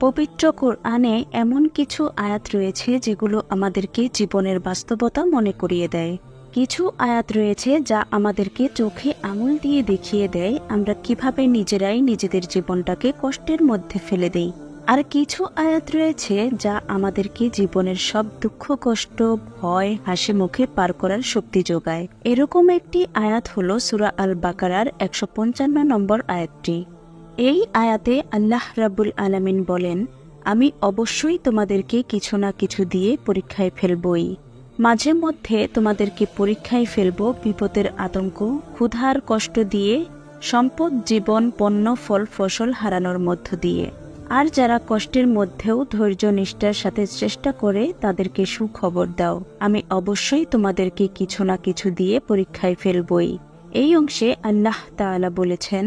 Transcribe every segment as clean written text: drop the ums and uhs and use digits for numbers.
পবিত্র কোরআনে এমন কিছু আয়াত রয়েছে যেগুলো আমাদেরকে জীবনের বাস্তবতা মনে করিয়ে দেয়। কিছু আয়াত রয়েছে যা আমাদেরকে চোখে আঙুল দিয়ে দেখিয়ে দেয় আমরা কিভাবে নিজেরাই নিজেদের জীবনটাকে কষ্টের মধ্যে ফেলে দেই। আর কিছু আয়াত রয়েছে যা আমাদেরকে জীবনের সব দুঃখ কষ্ট ভয় হাসি মুখে পার করার শক্তি যোগায়। এরকম একটি আয়াত হলো সূরা আল বাকারার 155 নম্বর আয়াতটি। এই আয়াতে আল্লাহ রাব্বুল আলামিন বলেন, আমি অবশ্যই তোমাদেরকে কিছু না কিছু দিয়ে পরীক্ষায় ফেলবই। মাঝে মধ্যে তোমাদেরকে পরীক্ষায় ফেলব বিপদের আতঙ্ক, ক্ষুধার কষ্ট দিয়ে, সম্পদ জীবন পণ্য ফল ফসল হারানোর মধ্য দিয়ে। আর যারা কষ্টের মধ্যেও ধৈর্য নিষ্ঠার সাথে চেষ্টা করে তাদেরকে সুখবর দাও, আমি অবশ্যই তোমাদেরকে কিছু না কিছু দিয়ে পরীক্ষায় ফেলবই। এই অংশে আল্লাহ তাআলা বলেছেন,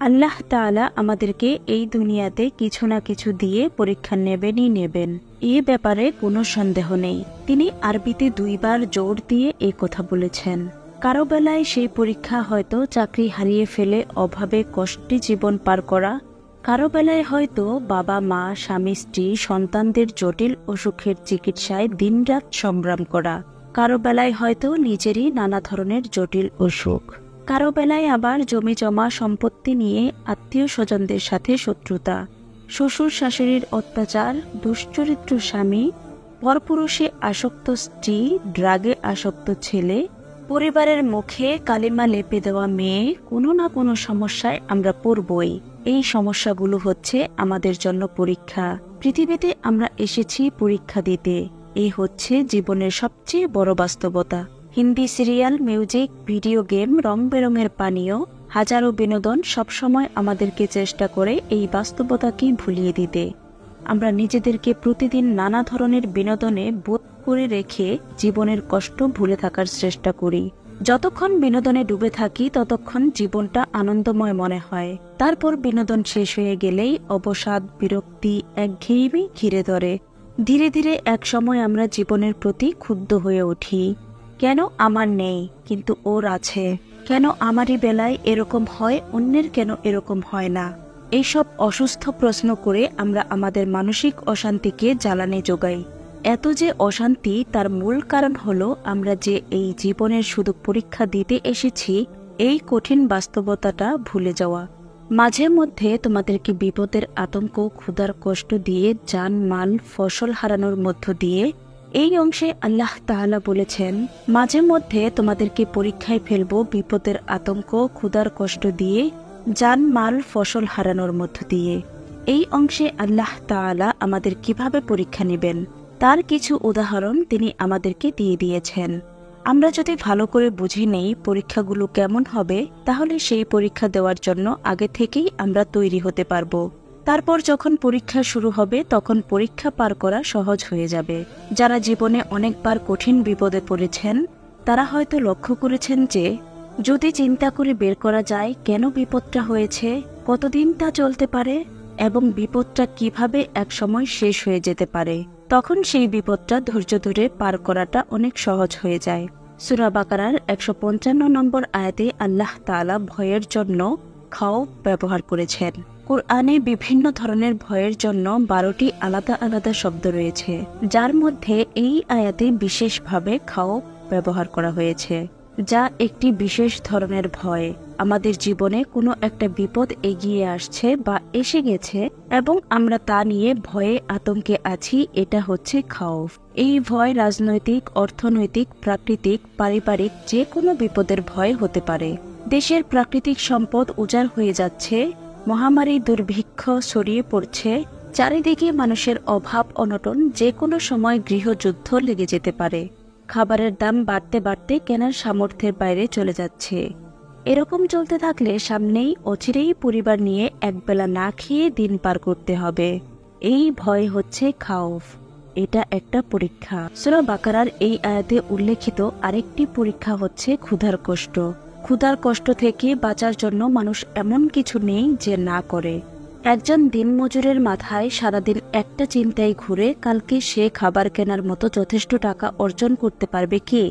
আল্লাহ তাআলা আমাদেরকে এই দুনিয়াতে কিছু না কিছু দিয়ে পরীক্ষা নেবেনই নেবেন, এ ব্যাপারে কোনো সন্দেহ নেই। তিনি আরবিতে 2 বার জোর দিয়ে এই কথা বলেছেন। কারো বেলায় সেই পরীক্ষা হয়তো চাকরি হারিয়ে ফেলে অভাবে কষ্টে জীবন পার করা, কারো বেলায় হয়তো বাবা মা স্বামী স্ত্রী সন্তানদের জটিল অসুখের চিকিৎসায় দিনরাত সংগ্রাম করা, কারো বেলায় হয়তো নিজেরই নানা ধরনের জটিল অসুখ, কারো বেলায় আবার জমি জমা সম্পত্তি নিয়ে আত্মীয় স্বজনদের সাথে শত্রুতা, শ্বশুর শাশুড়ির অত্যাচার, দুশ্চরিত্র স্বামী, পরপুরুষে আসক্ত স্ত্রী, ড্রাগে আসক্ত ছেলে, পরিবারের মুখে কালিমা লেপে দেওয়া মেয়ে। কোনো না কোনো সমস্যায় আমরা পড়বই। এই সমস্যাগুলো হচ্ছে আমাদের জন্য পরীক্ষা। পৃথিবীতে আমরা এসেছি পরীক্ষা দিতে। এই হচ্ছে জীবনের সবচেয়ে বড় বাস্তবতা। Hindi serial, music, video game, রং বেরঙের পানীয়, হাজারো বিনোদন সবসময় আমাদেরকে চেষ্টা করে এই বাস্তবতাকে ভুলিয়ে দিতে। আমরা নিজেদেরকে প্রতিদিন নানা ধরনের বিনোদনে বোধ করে রেখে জীবনের কষ্ট ভুলে থাকার চেষ্টা করি। যতক্ষণ বিনোদনে ডুবে থাকি ততক্ষণ জীবনটা আনন্দময় মনে হয়। তারপর বিনোদন শেষ হয়ে গেলেই অবসাদ, বিরক্তি, একঘেয়েমি ঘিরে ধরে। ধীরে ধীরে এক সময় আমরা জীবনের প্রতি ক্ষুব্ধ হয়ে উঠি। কেন আমার নেই কিন্তু ওর আছে? কেন আমারই বেলায় এরকম হয়, অন্যের কেন এরকম হয় না? এইসব অসুস্থ প্রশ্ন করে আমরা আমাদের মানসিক অশান্তিকে জ্বালানি যোগাই। এত যে অশান্তি, তার মূল কারণ হলো আমরা যে এই জীবনের শুধু পরীক্ষা দিতে এসেছি এই কঠিন বাস্তবতাটা ভুলে যাওয়া। মাঝে মধ্যে তোমাদেরকে বিপদের আতঙ্ক, ক্ষুধার কষ্ট দিয়ে, জান মাল ফসল হারানোর মধ্য দিয়ে। এই অংশে আল্লাহ তাআলা বলেছেন, মাঝে মধ্যে তোমাদেরকে পরীক্ষায় ফেলবো বিপদের আতঙ্ক, ক্ষুধার কষ্ট দিয়ে, জান মাল ফসল হারানোর মধ্য দিয়ে। এই অংশে আল্লাহ তাআলা আমাদের কিভাবে পরীক্ষা নেবেন তার কিছু উদাহরণ তিনি আমাদেরকে দিয়ে দিয়েছেন। আমরা যদি ভালো করে বুঝি নেই পরীক্ষাগুলো কেমন হবে, তাহলে সেই পরীক্ষা দেওয়ার জন্য আগে থেকেই আমরা তৈরি হতে পারবো। তারপর যখন পরীক্ষা শুরু হবে তখন পরীক্ষা পার করা সহজ হয়ে যাবে। যারা জীবনে অনেকবার কঠিন বিপদে পড়েছেন তারা হয়তো লক্ষ্য করেছেন যে যদি চিন্তা করে বের করা যায় কেন বিপদটা হয়েছে, কতদিন তা চলতে পারে এবং বিপদটা কিভাবে একসময় শেষ হয়ে যেতে পারে, তখন সেই বিপদটা ধৈর্য ধরে পার করাটা অনেক সহজ হয়ে যায়। সূরা বাকারার 155 নম্বর আয়াতে আল্লাহ তাআলা ভয়ের জন্য খাওফ ব্যবহার করেছেন। কোরআনে বিভিন্ন ধরনের ভয়ের জন্য 12টি আলাদা আলাদা শব্দ রয়েছে, যার মধ্যে এই আয়াতে বিশেষভাবে খাওফ ব্যবহার করা হয়েছে, যা একটি বিশেষ ধরনের ভয়। আমাদের জীবনে কোনো একটা বিপদ এগিয়ে আসছে বা এসে গেছে এবং আমরা তা নিয়ে ভয়ে আতঙ্কে আছি, এটা হচ্ছে খাওফ। এই ভয় রাজনৈতিক, অর্থনৈতিক, প্রাকৃতিক, পারিবারিক যে কোনো বিপদের ভয় হতে পারে। দেশের প্রাকৃতিক সম্পদ উজাড় হয়ে যাচ্ছে, মহামারী দুর্ভিক্ষ ছড়িয়ে পড়ছে, চারিদিকে মানুষের অভাব অনটন, যে কোনো সময় গৃহযুদ্ধ লেগে যেতে পারে, খাবারের দাম বাড়তে বাড়তে কেনার সামর্থ্যের বাইরে চলে যাচ্ছে। এরকম চলতে থাকলে সামনেই অচিরেই পরিবার নিয়ে একবেলা না খেয়ে দিন পার করতে হবে। এই ভয় হচ্ছে খাওফ। এটা একটা পরীক্ষা। সূরা বাকারার এই আয়াতে উল্লেখিত আরেকটি পরীক্ষা হচ্ছে ক্ষুধার কষ্ট। ক্ষুধার কষ্ট থেকে বাঁচার জন্য মানুষ এমন কিছু নেই যে না করে। একজন দিনমজুরের মাথায় সারাদিন একটা চিন্তায় ঘুরে, কালকে সে খাবার কেনার মতো যথেষ্ট টাকা অর্জন করতে পারবে কি?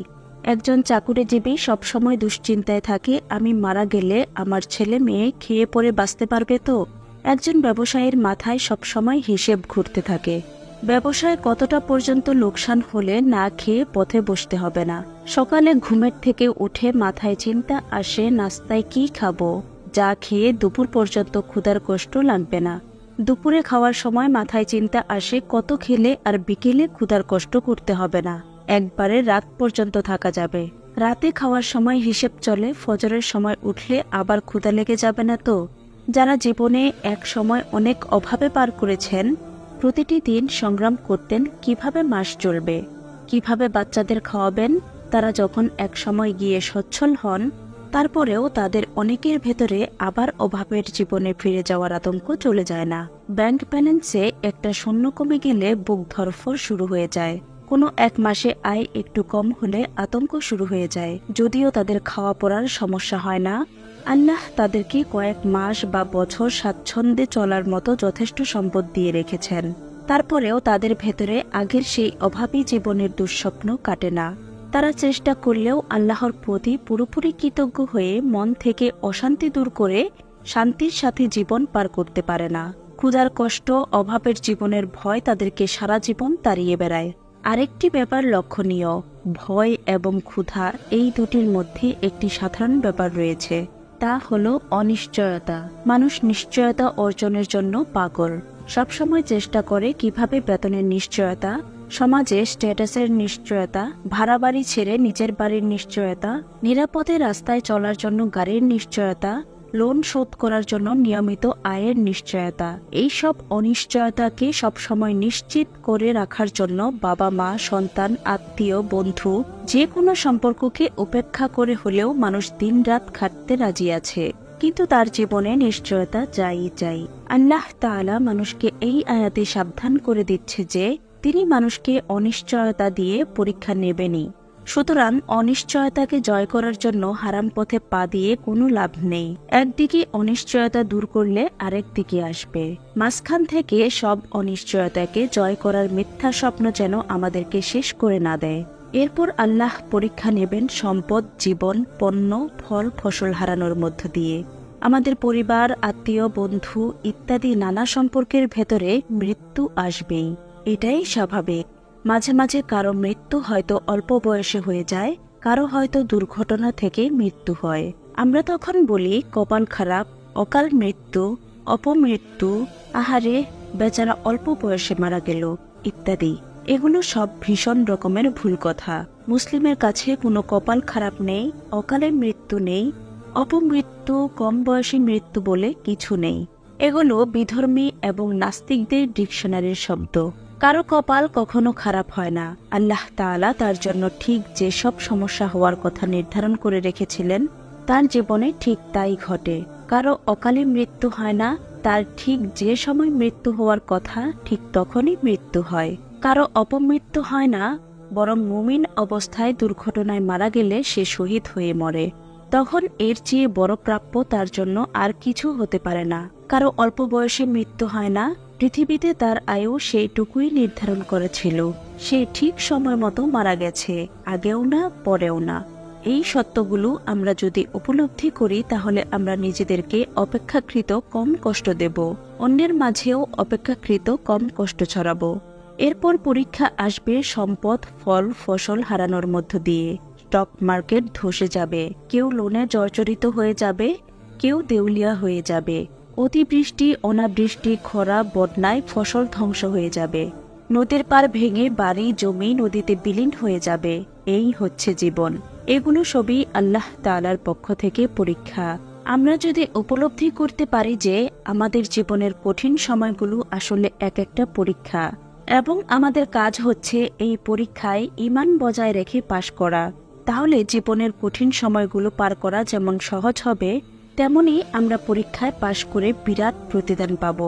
একজন চাকুরিজীবী সবসময় দুশ্চিন্তায় থাকে, আমি মারা গেলে আমার ছেলে মেয়ে খেয়ে পরে বাঁচতে পারবে তো? একজন ব্যবসায়ীর মাথায় সবসময় হিসেব ঘুরতে থাকে। ব্যবসায় কতটা পর্যন্ত লোকসান হলে না খেয়ে পথে বসতে হবে না। সকালে ঘুমের থেকে উঠে মাথায় চিন্তা আসে নাস্তায় কি খাবো, যা খেয়ে দুপুর পর্যন্ত ক্ষুধার কষ্ট লাগবে না। দুপুরে খাওয়ার সময় মাথায় চিন্তা আসে কত খেলে আর বিকেলে ক্ষুধার কষ্ট করতে হবে না, একবারে রাত পর্যন্ত থাকা যাবে। রাতে খাওয়ার সময় হিসেব চলে ফজরের সময় উঠলে আবার ক্ষুধা লেগে যাবে না তো। যারা জীবনে এক সময় অনেক অভাবে পার করেছেন, প্রতিটি দিন সংগ্রাম করতেন কিভাবে মাস চলবে, কিভাবে বাচ্চাদের খাওয়াবেন, তারা যখন এক সময় গিয়ে সচ্ছল হন, তারপরেও তাদের অনেকের ভেতরে আবার অভাবের জীবনে ফিরে যাওয়ার আতঙ্ক চলে যায় না। ব্যাংক ব্যালেন্সে একটা শূন্য কমে গেলে বুক ধড়ফড় শুরু হয়ে যায়। কোনো এক মাসে আয় একটু কম হলে আতঙ্ক শুরু হয়ে যায়। যদিও তাদের খাওয়া পড়ার সমস্যা হয় না, আল্লাহ তাদেরকে কয়েক মাস বা বছর স্বাচ্ছন্দ্যে চলার মতো যথেষ্ট সম্পদ দিয়ে রেখেছেন। তারপরেও তাদের ভেতরে আগের সেই অভাবী জীবনের দুঃস্বপ্ন কাটে না। তারা চেষ্টা করলেও আল্লাহর প্রতি পুরোপুরি কৃতজ্ঞ হয়ে মন থেকে অশান্তি দূর করে শান্তির সাথে জীবন পার করতে পারে না। ক্ষুধার কষ্ট, অভাবের জীবনের ভয় তাদেরকে সারা জীবন তাড়িয়ে বেড়ায়। আরেকটি ব্যাপার লক্ষণীয়, ভয় এবং ক্ষুধা এই দুটির মধ্যে একটি সাধারণ ব্যাপার রয়েছে, তা হলো অনিশ্চয়তা। মানুষ নিশ্চয়তা অর্জনের জন্য পাগল, সবসময় চেষ্টা করে কিভাবে বেতনের নিশ্চয়তা, সমাজে স্ট্যাটাসের নিশ্চয়তা, ভাড়া বাড়ি ছেড়ে নিজের বাড়ির নিশ্চয়তা, নিরাপদে রাস্তায় চলার জন্য গাড়ির নিশ্চয়তা, লোন শোধ করার জন্য নিয়মিত আয়ের নিশ্চয়তা। এইসব অনিশ্চয়তাকে সবসময় নিশ্চিত করে রাখার জন্য বাবা মা, সন্তান, আত্মীয়, বন্ধু যে কোনো সম্পর্ককে উপেক্ষা করে হলেও মানুষ দিনরাত খাটতে রাজি আছে। কিন্তু তার জীবনে নিশ্চয়তা চাই। আল্লাহ তাআলা মানুষকে এই আয়াতে সাবধান করে দিচ্ছে যে তিনি মানুষকে অনিশ্চয়তা দিয়ে পরীক্ষা নেবেনই। সুতরাং অনিশ্চয়তাকে জয় করার জন্য হারাম পথে পা দিয়ে কোনো লাভ নেই। একদিকে অনিশ্চয়তা দূর করলে আরেক দিকে আসবে। মাঝখান থেকে সব অনিশ্চয়তাকে জয় করার মিথ্যা স্বপ্ন যেন আমাদেরকে শেষ করে না দেয়। এরপর আল্লাহ পরীক্ষা নেবেন সম্পদ, জীবন, পণ্য, ফল, ফসল হারানোর মধ্য দিয়ে। আমাদের পরিবার, আত্মীয়, বন্ধু ইত্যাদি নানা সম্পর্কের ভেতরে মৃত্যু আসবেই, এটাই স্বাভাবিক। মাঝে মাঝে কারো মৃত্যু হয়তো অল্প বয়সে হয়ে যায়, কারো হয়তো দুর্ঘটনা থেকে মৃত্যু হয়। আমরা তখন বলি কপাল খারাপ, অকাল মৃত্যু, অপমৃত্যু, আহারে বেচারা অল্প বয়সে মারা গেল ইত্যাদি। এগুলো সব ভীষণ রকমের ভুল কথা। মুসলিমের কাছে কোনো কপাল খারাপ নেই, অকালে মৃত্যু নেই, অপমৃত্যু, কম বয়সী মৃত্যু বলে কিছু নেই। এগুলো বিধর্মী এবং নাস্তিকদের ডিকশনারির শব্দ। কারো কপাল কখনো খারাপ হয় না। আল্লাহ তাআলা তার জন্য ঠিক যেসব সমস্যা হওয়ার কথা নির্ধারণ করে রেখেছিলেন তার জীবনে ঠিক তাই ঘটে। কারো অকালে মৃত্যু হয় না, তার ঠিক যে সময় মৃত্যু হওয়ার কথা ঠিক তখনই মৃত্যু হয়। কারো অপমৃত্যু হয় না, বরং মুমিন অবস্থায় দুর্ঘটনায় মারা গেলে সে শহীদ হয়ে মরে। তখন এর চেয়ে বড় প্রাপ্য তার জন্য আর কিছু হতে পারে না। কারো অল্প বয়সে মৃত্যু হয় না, পৃথিবীতে তার আয়ু সেইটুকুই নির্ধারণ করেছিল। সে ঠিক সময় মতো মারা গেছে, আগেও না পরেও না। এই সত্যগুলো আমরা যদি উপলব্ধি করি তাহলে আমরা নিজেদেরকে অপেক্ষাকৃত কম কষ্ট দেব, অন্যের মাঝেও অপেক্ষাকৃত কম কষ্ট ছড়াবো। এরপর পরীক্ষা আসবে সম্পদ, ফল, ফসল হারানোর মধ্য দিয়ে। স্টক মার্কেট ধসে যাবে, কেউ লোনে জর্জরিত হয়ে যাবে, কেউ দেউলিয়া হয়ে যাবে। অতিবৃষ্টি, অনাবৃষ্টি, খরা, বন্যায় ফসল ধ্বংস হয়ে যাবে। নদীর পার ভেঙে বাড়ি জমি নদীতে বিলীন হয়ে যাবে। এই হচ্ছে জীবন। এগুলো সবই আল্লাহ তাআলার পক্ষ থেকে পরীক্ষা। আমরা যদি উপলব্ধি করতে পারি যে আমাদের জীবনের কঠিন সময়গুলো আসলে এক একটা পরীক্ষা এবং আমাদের কাজ হচ্ছে এই পরীক্ষায় ঈমান বজায় রেখে পাশ করা, তাহলে জীবনের কঠিন সময়গুলো পার করা যেমন সহজ হবে, তেমনি আমরা পরীক্ষায় পাশ করে বিরাট প্রতিদান পাব।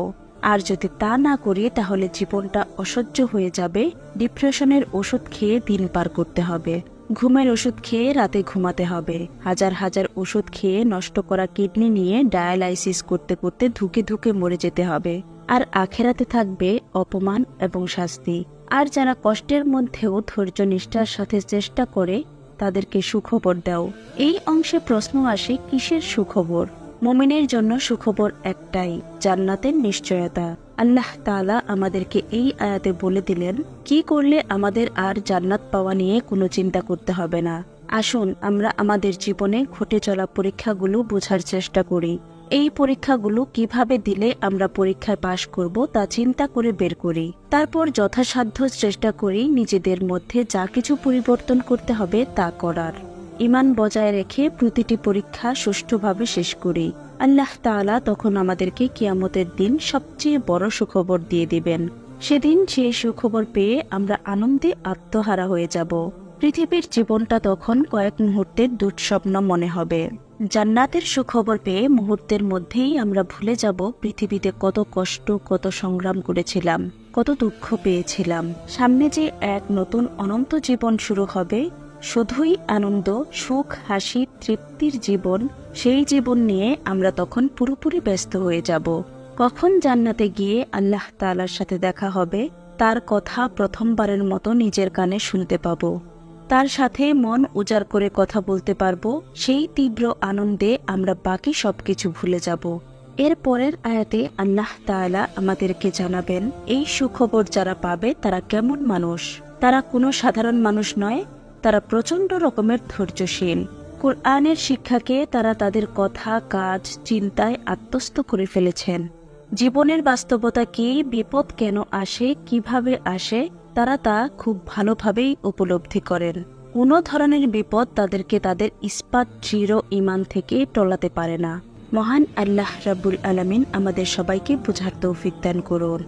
আর যদি তা না করি তাহলে জীবনটা অসহ্য হয়ে যাবে। ডিপ্রেশনের ওষুধ খেয়ে দিন পার করতে হবে, ঘুমের ওষুধ খেয়ে রাতে ঘুমাতে হবে, হাজার হাজার ওষুধ খেয়ে নষ্ট করা কিডনি নিয়ে ডায়ালাইসিস করতে করতে ধুকে ধুকে মরে যেতে হবে। আর আখেরাতে থাকবে অপমান এবং শাস্তি। আর যারা কষ্টের মধ্যেও ধৈর্য নিষ্ঠার সাথে চেষ্টা করে তাদেরকে সুখবর দাও। এই অংশে প্রশ্ন আসে, কিসের সুখবর? মুমিনের জন্য সুখবর একটাই, জান্নাতের নিশ্চয়তা। আল্লাহ তাআলা আমাদেরকে এই আয়াতে বলে দিলেন কি করলে আমাদের আর জান্নাত পাওয়া নিয়ে কোনো চিন্তা করতে হবে না। আসুন আমরা আমাদের জীবনে ঘটে চলা পরীক্ষাগুলো বোঝার চেষ্টা করি। এই পরীক্ষাগুলো কিভাবে দিলে আমরা পরীক্ষায় পাশ করব তা চিন্তা করে বের করি। তারপর যথাসাধ্য চেষ্টা করি নিজেদের মধ্যে যা কিছু পরিবর্তন করতে হবে তা করার। ঈমান বজায় রেখে প্রতিটি পরীক্ষা সুষ্ঠুভাবে শেষ করি। আল্লাহ তাআলা তখন আমাদেরকে কিয়ামতের দিন সবচেয়ে বড় সুখবর দিয়ে দিবেন। সেদিন সেই সুখবর পেয়ে আমরা আনন্দে আত্মহারা হয়ে যাব। পৃথিবীর জীবনটা তখন কয়েক মুহূর্তের দুঃস্বপ্ন মনে হবে। জান্নাতের সুখবর পেয়ে মুহূর্তের মধ্যেই আমরা ভুলে যাব পৃথিবীতে কত কষ্ট, কত সংগ্রাম করেছিলাম, কত দুঃখ পেয়েছিলাম। সামনে যে এক নতুন অনন্ত জীবন শুরু হবে, শুধুই আনন্দ, সুখ, হাসি, তৃপ্তির জীবন। সেই জীবন নিয়ে আমরা তখন পুরোপুরি ব্যস্ত হয়ে যাব। কখন জান্নাতে গিয়ে আল্লাহ তাআলার সাথে দেখা হবে, তার কথা প্রথমবারের মতো নিজের কানে শুনতে পাবো। তার সাথে মন উজাড় করে কথা বলতে পারবো। সেই তীব্র আনন্দে আমরা বাকি সবকিছু ভুলে যাব। এর পরের আয়াতে আল্লাহ তাআলা আমাদেরকে জানাবেন এই সুখবর যারা পাবে তারা কেমন মানুষ। তারা কোনো সাধারণ মানুষ নয়, তারা প্রচন্ড রকমের ধৈর্যশীল। কুরআনের শিক্ষাকে তারা তাদের কথা, কাজ, চিন্তায় আত্মস্থ করে ফেলেছেন। জীবনের বাস্তবতা কি, বিপদ কেন আসে, কিভাবে আসে, তারা তা খুব ভালোভাবেই উপলব্ধি করেন। কোনো ধরনের বিপদ তাদেরকে তাদের ইস্পাত দৃঢ় ঈমান থেকে টলাতে পারে না। মহান আল্লাহ রাব্বুল আলামিন আমাদের সবাইকে বুঝার তৌফিক দান করুন।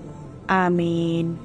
আমিন।